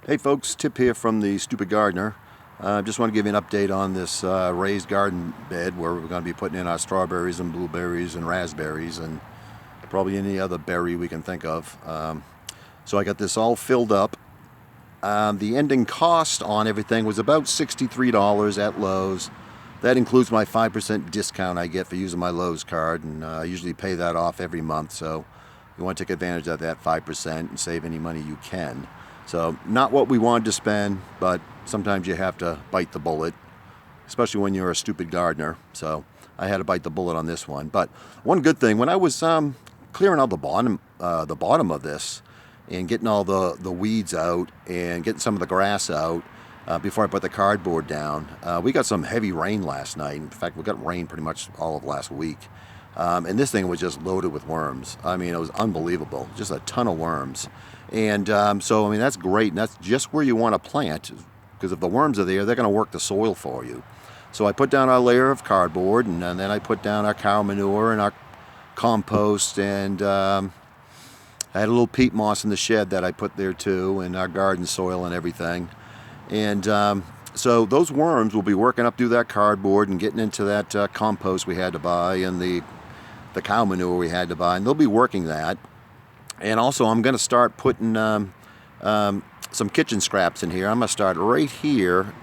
Hey folks, Tip here from the Stupid Gardener. Just want to give you an update on this raised garden bed where we're going to be putting in our strawberries and blueberries and raspberries and probably any other berry we can think of. So I got this all filled up. The ending cost on everything was about $63 at Lowe's. That includes my 5% discount I get for using my Lowe's card, and I usually pay that off every month, so you want to take advantage of that 5% and save any money you can. So not what we wanted to spend, but sometimes you have to bite the bullet, especially when you're a stupid gardener. So I had to bite the bullet on this one. But one good thing, when I was clearing out the bottom of this and getting all the weeds out and getting some of the grass out before I put the cardboard down, we got some heavy rain last night. In fact, we got rain pretty much all of last week. And this thing was just loaded with worms. I mean, it was unbelievable, just a ton of worms. And so, I mean, that's great, and that's just where you want to plant, because if the worms are there, they're going to work the soil for you. So I put down our layer of cardboard, and then I put down our cow manure and our compost, and I had a little peat moss in the shed that I put there too, and our garden soil and everything. And so those worms will be working up through that cardboard and getting into that compost we had to buy and the cow manure we had to buy, and they'll be working that. And also, I'm going to start putting some kitchen scraps in here. I'm going to start right here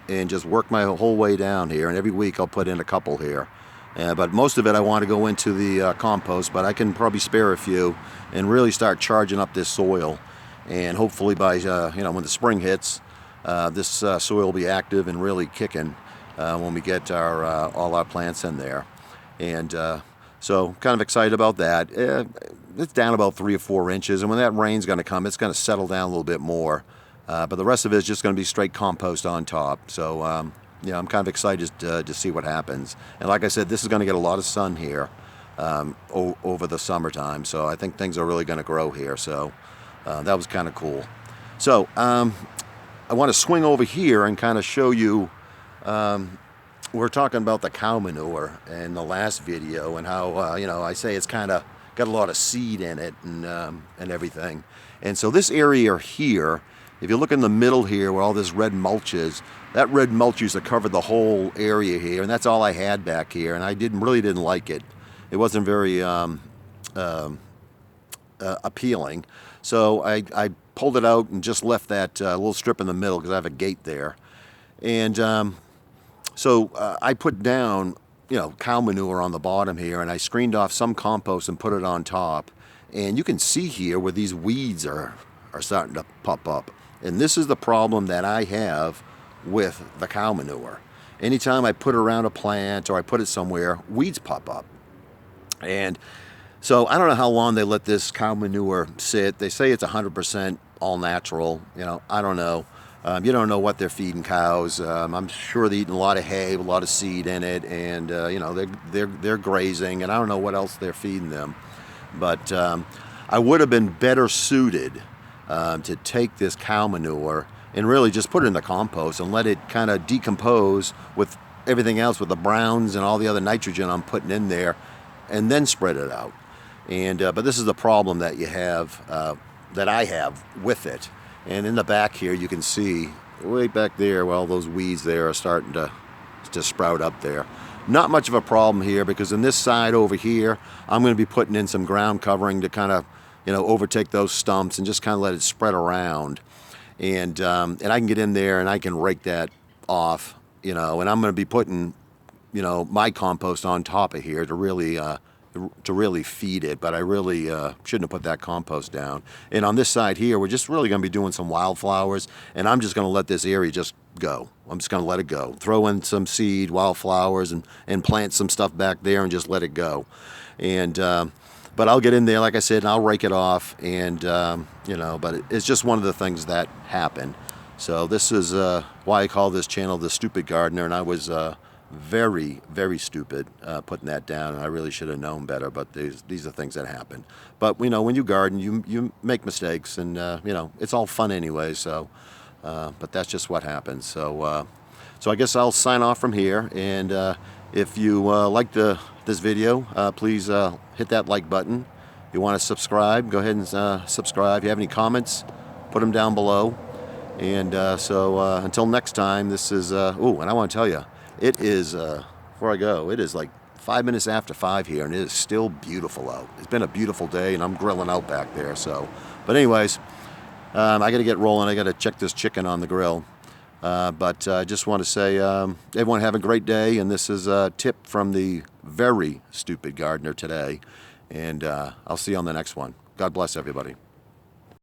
and just work my whole way down here. And every week I'll put in a couple here. But most of it I want to go into the compost, but I can probably spare a few and really start charging up this soil. And hopefully by, when the spring hits, this soil will be active and really kicking when we get all our plants in there. And so kind of excited about that. It's down about 3 or 4 inches, and when that rain's going to come, it's going to settle down a little bit more. But the rest of it is just going to be straight compost on top. So, I'm kind of excited to see what happens. And like I said, this is going to get a lot of sun here over the summertime. So I think things are really going to grow here. So that was kind of cool. So I want to swing over here and kind of show you. We're talking about the cow manure in the last video, and how I say it's kind of got a lot of seed in it and everything. And so this area here, if you look in the middle here where all this red mulch is, that red mulch used to cover the whole area here, and that's all I had back here, and I really didn't like it. It wasn't very appealing. So I pulled it out and just left that little strip in the middle because I have a gate there. And so I put down cow manure on the bottom here, and I screened off some compost and put it on top. And you can see here where these weeds are starting to pop up. And this is the problem that I have with the cow manure. Anytime I put it around a plant or I put it somewhere, weeds pop up. And so I don't know how long they let this cow manure sit. They say it's 100% all natural. I don't know. You don't know what they're feeding cows. I'm sure they're eating a lot of hay, a lot of seed in it, and they're grazing, and I don't know what else they're feeding them. But I would have been better suited to take this cow manure and really just put it in the compost and let it kind of decompose with everything else, with the browns and all the other nitrogen I'm putting in there, and then spread it out. And but this is the problem that you have, that I have with it. And in the back here, you can see way back there, well, those weeds there are starting to sprout up there. Not much of a problem here, because in this side over here, I'm going to be putting in some ground covering to kind of, overtake those stumps and just kind of let it spread around. And I can get in there and I can rake that off, and I'm going to be putting, my compost on top of here to really feed it, but I really shouldn't have put that compost down. And on this side here, we're just really going to be doing some wildflowers, and I'm just going to let this area just go. I'm just going to let it go. Throw in some seed, wildflowers, and plant some stuff back there and just let it go. And but I'll get in there, like I said, and I'll rake it off, and but it's just one of the things that happen. So this is why I call this channel The Stupid Gardener, and I was very, very stupid putting that down, and I really should have known better, but these are things that happen. But when you garden, you make mistakes, and it's all fun anyway. So but that's just what happens. So I guess I'll sign off from here, and if you like this video, please hit that like button. If you want to subscribe, go ahead and subscribe. If you have any comments, put them down below. And so until next time, this is, oh, and I want to tell you, it is, before I go, it is like 5 minutes after 5 here, and it is still beautiful out. It's been a beautiful day, and I'm grilling out back there. So, but anyways, I got to get rolling. I got to check this chicken on the grill. But I just want to say, everyone have a great day, and this is a tip from the very stupid gardener today. And I'll see you on the next one. God bless everybody.